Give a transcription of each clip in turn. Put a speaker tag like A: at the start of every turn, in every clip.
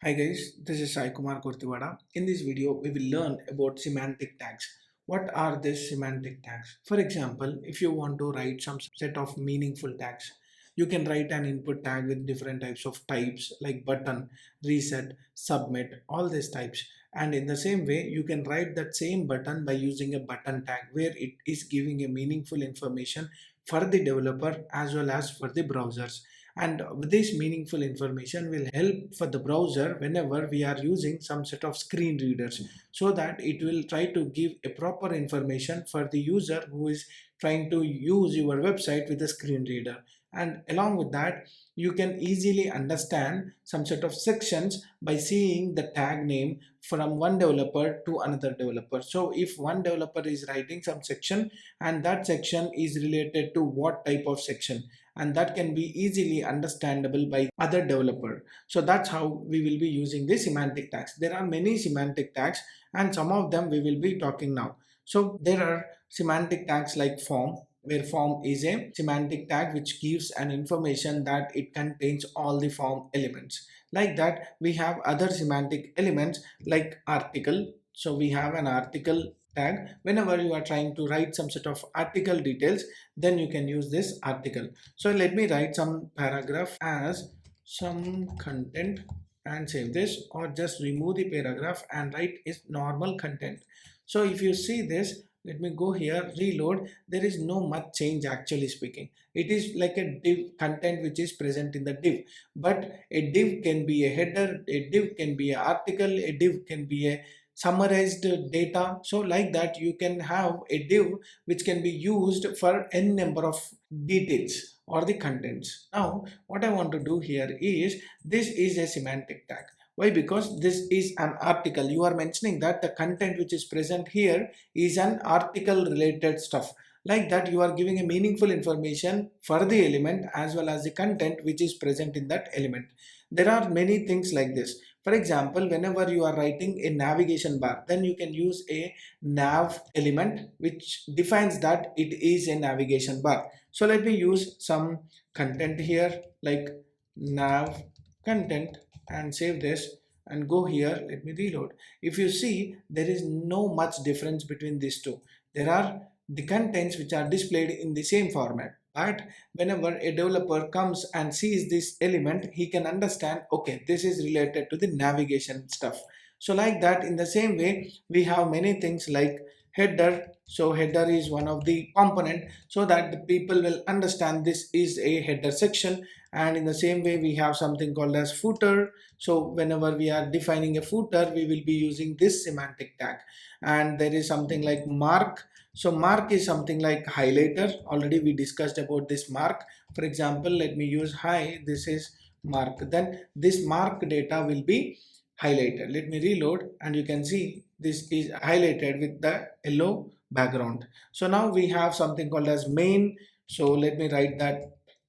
A: Hi guys, this is Sai Kumar Kurtiwada. In this video, we will learn about semantic tags. What are these semantic tags? For example, if you want to write some set of meaningful tags, you can write an input tag with different types of types like button, reset, submit, all these types. And in the same way, you can write that same button by using a button tag where it is giving a meaningful information for the developer as well as for the browsers, and this meaningful information will help for the browser whenever we are using some set of screen readers, so that it will try to give a proper information for the user who is trying to use your website with a screen reader. And along with that, you can easily understand some set of sections by seeing the tag name from one developer to another developer. So if one developer is writing some section and that section is related to what type of section, and that can be easily understandable by other developer. So that's how we will be using the semantic tags. There are many semantic tags and some of them we will be talking now. So there are semantic tags like form, where form is a semantic tag which gives an information that it contains all the form elements. Like that, we have other semantic elements like article. So we have an article tag. Whenever you are trying to write some sort of article details, then you can use this article. So let me write some paragraph as some content and save this, or just remove the paragraph and write is normal content. So if you see this, let me go here, reload. There is no much change actually speaking. It is like a div content which is present in the div, but a div can be a header, a div can be an article, a div can be a summarized data. So like that, you can have a div which can be used for n number of details or the contents. Now what I want to do here is, this is a semantic tag. Why? Because this is an article. You are mentioning that the content which is present here is an article related stuff. Like that, you are giving a meaningful information for the element as well as the content which is present in that element. There are many things like this. For example, whenever you are writing a navigation bar, then you can use a nav element which defines that it is a navigation bar. So let me use some content here like nav content and save this and go here. Let me reload. If you see, there is no much difference between these two. There are the contents which are displayed in the same format, but whenever a developer comes and sees this element, he can understand, okay, this is related to the navigation stuff. So like that, in the same way, we have many things like header. So header is one of the component, so that the people will understand this is a header section. And in the same way, we have something called as footer. So whenever we are defining a footer, we will be using this semantic tag. And there is something like mark. So mark is something like highlighter. Already we discussed about this mark. For example, let me use hi, this is mark. Then this mark data will be highlighted. Let me reload and you can see this is highlighted with the yellow background. So now we have something called as main. So let me write that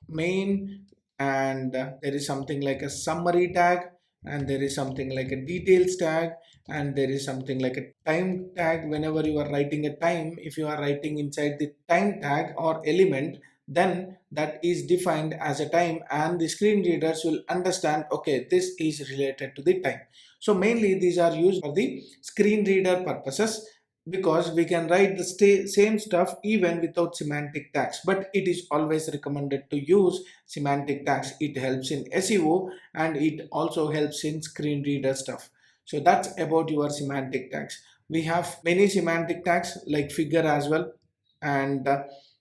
A: main, and there is something like a summary tag, and there is something like a details tag, and there is something like a time tag. Whenever you are writing a time, if you are writing inside the time tag or element, then that is defined as a time, and the screen readers will understand, okay, this is related to the time. So mainly these are used for the screen reader purposes, because we can write the same stuff even without semantic tags, but it is always recommended to use semantic tags. It helps in SEO and it also helps in screen reader stuff. So that's about your semantic tags. We have many semantic tags like figure as well, and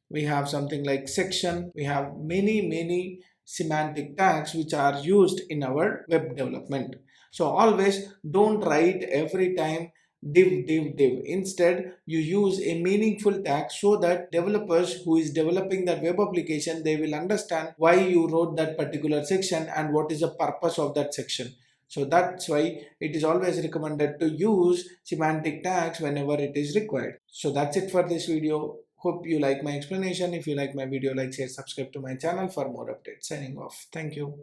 A: we have something like section. We have many semantic tags which are used in our web development. So always don't write every time div. Instead, you use a meaningful tag so that developers who is developing that web application, they will understand why you wrote that particular section and what is the purpose of that section. So that's why it is always recommended to use semantic tags whenever it is required. So that's it for this video. Hope you like my explanation. If you like my video, like, share, subscribe to my channel for more updates. Signing off. Thank you.